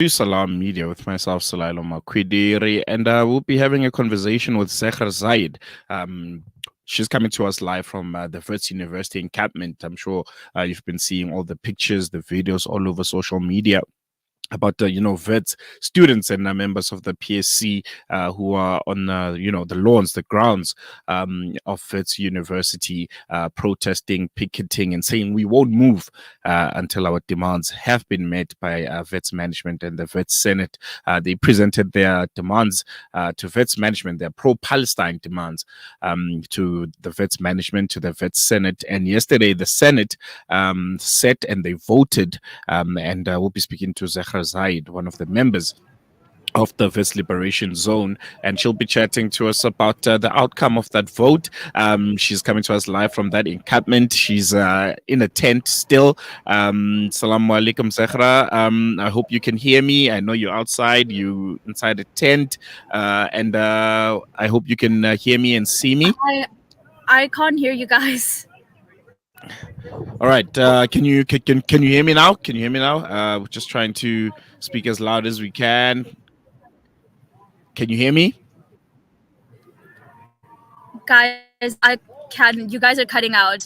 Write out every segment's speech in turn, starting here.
Salam Media with myself, Salailo Makwidiri, and we'll be having a conversation with Zehra Zaid. She's coming to us live from the Wits University encampment. I'm sure you've been seeing all the pictures, the videos all over social media about Wits students and members of the PSC who are on the lawns, the grounds of Wits University, protesting, picketing, and saying we won't move until our demands have been met by Wits management and the Wits Senate. They presented their demands to Wits management, their Pro Palestine demands to the Wits management, to the Wits Senate, and yesterday the Senate sat and they voted, and we'll be speaking to Zehra Zaid, one of the members of the Wits Liberation Zone, and she'll be chatting to us about the outcome of that vote. She's coming to us live from that encampment. She's in a tent still. Salamu alaikum, Zehra. I hope you can hear me. I know you're outside, you inside a tent, and I hope you can hear me and see me. I can't hear you guys. All right. Can you hear me now? Can you hear me now? We're just trying to speak as loud as we can. Can you hear me? Guys, I can. You guys are cutting out.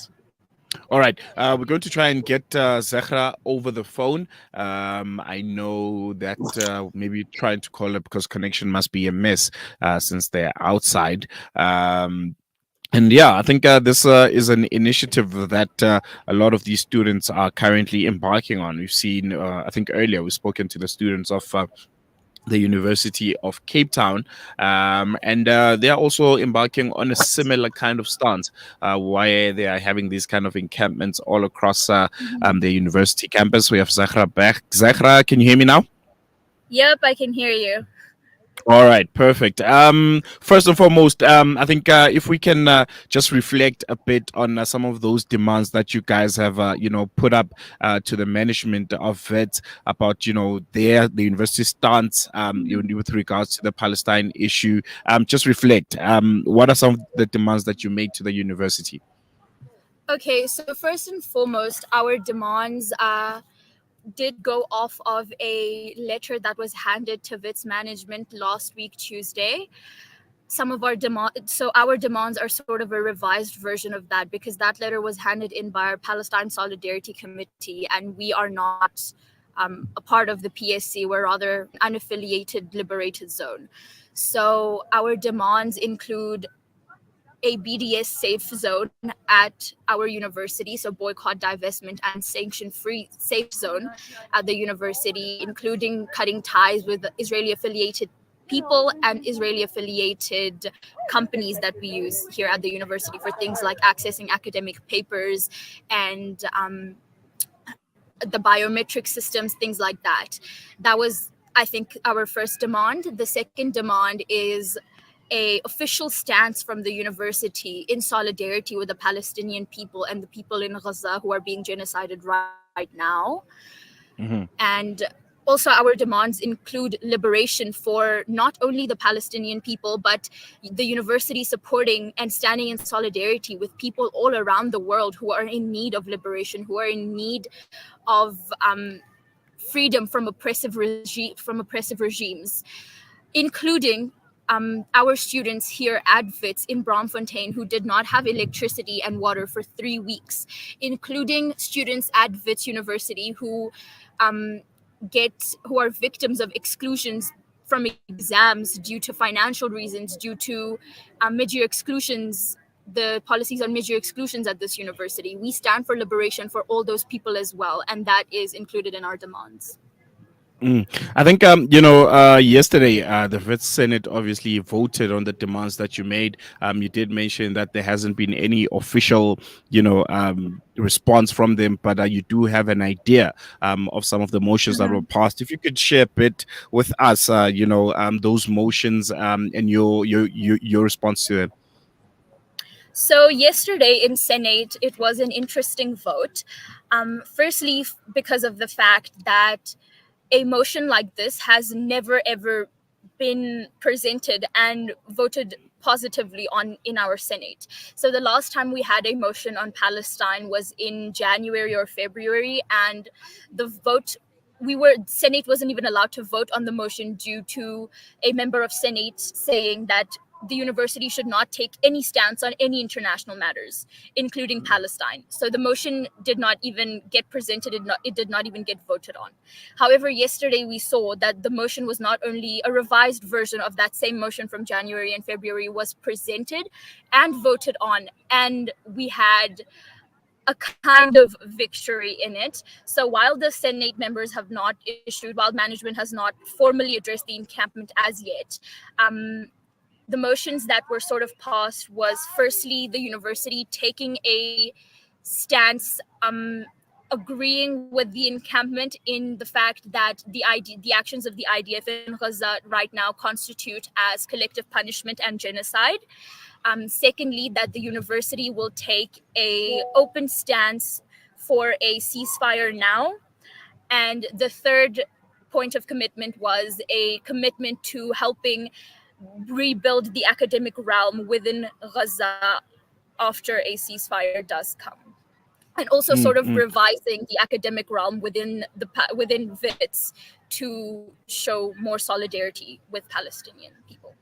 All right. We're going to try and get Zehra over the phone. I know that maybe trying to call her because connection must be a mess since they're outside. And yeah, I think this is an initiative that a lot of these students are currently embarking on. We've seen, I think earlier, we've spoken to the students of the University of Cape Town, and they're also embarking on a similar kind of stance, why they are having these kind of encampments all across the university campus. We have Zehra back. Zehra, can you hear me now? Yep, I can hear you. All right, perfect. First and foremost, I think if we can just reflect a bit on some of those demands that you guys have, put up to the management of Wits about, the university stance with regards to the Palestine issue. Just reflect. What are some of the demands that you made to the university? Okay, so first and foremost, our demands did go off of a letter that was handed to Wits management last week Tuesday. Some of our our demands are sort of a revised version of that, because that letter was handed in by our Palestine Solidarity Committee, and we are not a part of the PSC. We're rather an unaffiliated liberated zone. So our demands include a BDS safe zone at our university, so boycott, divestment, and sanction-free safe zone at the university, including cutting ties with Israeli-affiliated people and Israeli-affiliated companies that we use here at the university for things like accessing academic papers and the biometric systems, things like that. That was, I think, our first demand. The second demand is a official stance from the university in solidarity with the Palestinian people and the people in Gaza who are being genocided right now. Mm-hmm. And also our demands include liberation for not only the Palestinian people, but the university supporting and standing in solidarity with people all around the world who are in need of liberation, who are in need of freedom from oppressive regimes, including our students here at Wits in Braamfontein who did not have electricity and water for 3 weeks, including students at Wits University who are victims of exclusions from exams due to financial reasons, due to mid-year exclusions, the policies on mid-year exclusions at this university. We stand for liberation for all those people as well, and that is included in our demands. I think, yesterday, the Wits Senate obviously voted on the demands that you made. You did mention that there hasn't been any official, response from them, but you do have an idea of some of the motions that were passed. If you could share a bit with us, those motions and your response to them. So yesterday in Senate, it was an interesting vote. Firstly, because of the fact that a motion like this has never ever been presented and voted positively on in our Senate. So the last time we had a motion on Palestine was in January or February, and the vote Senate wasn't even allowed to vote on the motion due to a member of Senate saying that the university should not take any stance on any international matters, including Palestine. So the motion did not even get presented, it did not even get voted on. However, yesterday we saw that the motion was not only a revised version of that same motion from January and February was presented and voted on, and we had a kind of victory in it. So while the Senate members have not issued, while management has not formally addressed the encampment as yet, the motions that were sort of passed was firstly the university taking a stance, agreeing with the encampment in the fact that the actions of the IDF in Gaza right now constitute as collective punishment and genocide. Secondly, that the university will take a open stance for a ceasefire now. And the third point of commitment was a commitment to helping rebuild the academic realm within Gaza after a ceasefire does come. And also sort of revising the academic realm within Wits to show more solidarity with Palestinian people.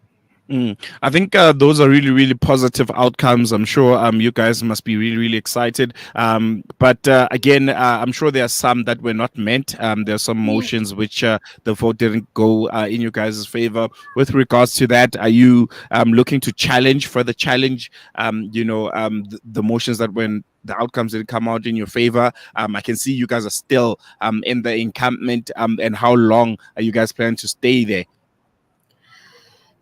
I think those are really, really positive outcomes. I'm sure you guys must be really, really excited. But again, I'm sure there are some that were not meant. There are some motions which the vote didn't go in your guys' favor. With regards to that, are you looking to further challenge, the motions that when the outcomes didn't come out in your favor? I can see you guys are still in the encampment. And how long are you guys planning to stay there?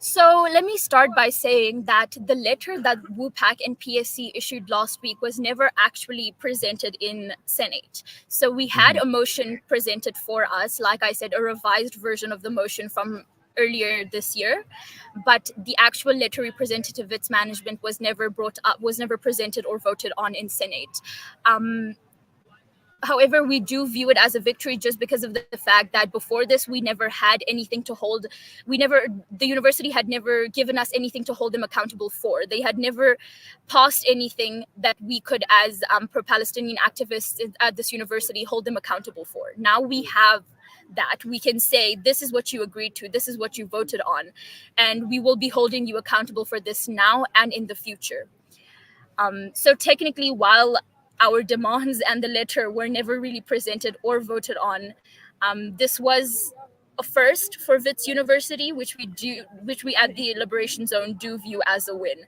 So let me start by saying that the letter that WPAC and PSC issued last week was never actually presented in Senate. So we had a motion presented for us, like I said, a revised version of the motion from earlier this year, but the actual letter representative Wits management was never presented or voted on in Senate. However, we do view it as a victory just because of the fact that before this, we never had anything to hold. The university had never given us anything to hold them accountable for. They had never passed anything that we could, as pro-Palestinian activists at this university, hold them accountable for. Now we have that. We can say, this is what you agreed to, this is what you voted on, and we will be holding you accountable for this now and in the future. So technically, while our demands and the letter were never really presented or voted on, this was a first for Wits University, which we at the Liberation Zone do view as a win.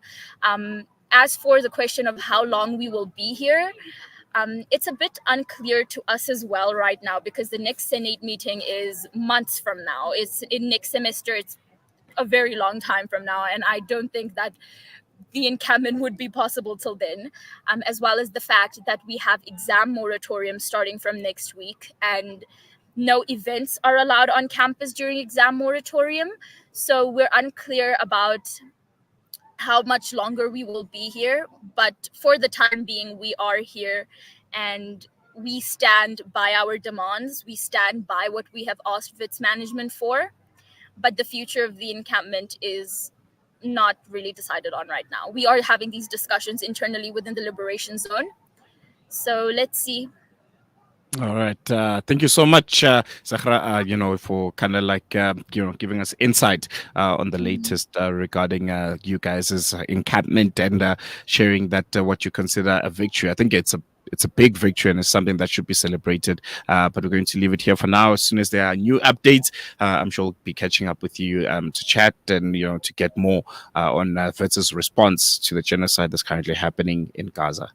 As for the question of how long we will be here, it's a bit unclear to us as well right now, because the next Senate meeting is months from now. It's in next semester. It's a very long time from now, and I don't think that the encampment would be possible till then, as well as the fact that we have exam moratorium starting from next week, and no events are allowed on campus during exam moratorium. So we're unclear about how much longer we will be here. But for the time being, we are here, and we stand by our demands. We stand by what we have asked Wits management for. But the future of the encampment is not really decided on right now. We are having these discussions internally within the Liberation Zone. So let's see. All right. Thank you so much, Zehra, for kind of like, giving us insight on the latest regarding you guys' encampment and sharing that what you consider a victory. I think it's a big victory and it's something that should be celebrated. But we're going to leave it here for now. As soon as there are new updates, I'm sure we'll be catching up with you to chat and, to get more on Wits' response to the genocide that's currently happening in Gaza.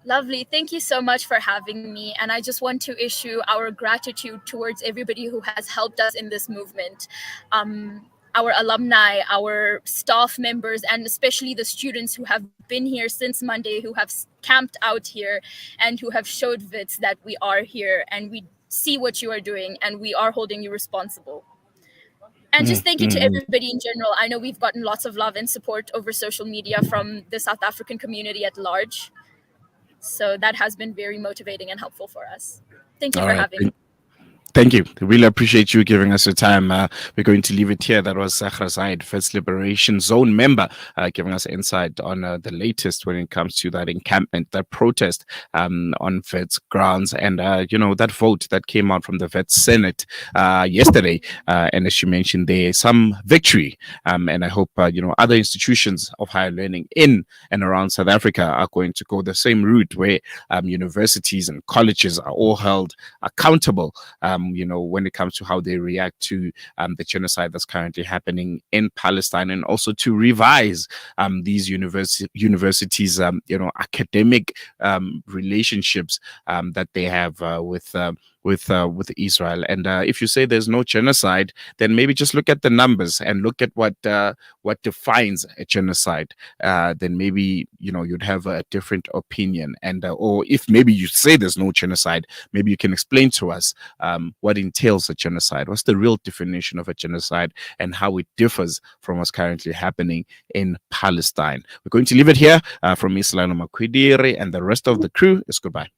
Lovely. Thank you so much for having me. And I just want to issue our gratitude towards everybody who has helped us in this movement. Our alumni, our staff members, and especially the students who have been here since Monday, who have camped out here and who have showed Wits that we are here and we see what you are doing and we are holding you responsible. And just thank you to everybody in general. I know we've gotten lots of love and support over social media from the South African community at large. So that has been very motivating and helpful for us. Thank you for having me. Thank you. Really appreciate you giving us your time. We're going to leave it here. That was Zehra Zaidi, First Liberation Zone member, giving us insight on the latest when it comes to that encampment, that protest on Wits grounds, and that vote that came out from the Wits Senate yesterday. And as she mentioned, there's some victory, and I hope other institutions of higher learning in and around South Africa are going to go the same route, where universities and colleges are all held accountable. When it comes to how they react to the genocide that's currently happening in Palestine, and also to revise these universities, academic relationships that they have with Israel. And if you say there's no genocide, then maybe just look at the numbers and look at what defines a genocide. Then maybe you'd have a different opinion. And or if maybe you say there's no genocide, maybe you can explain to us what entails a genocide. What's the real definition of a genocide, and how it differs from what's currently happening in Palestine? We're going to leave it here. From me, Salano Makwidiri, and the rest of the crew is goodbye.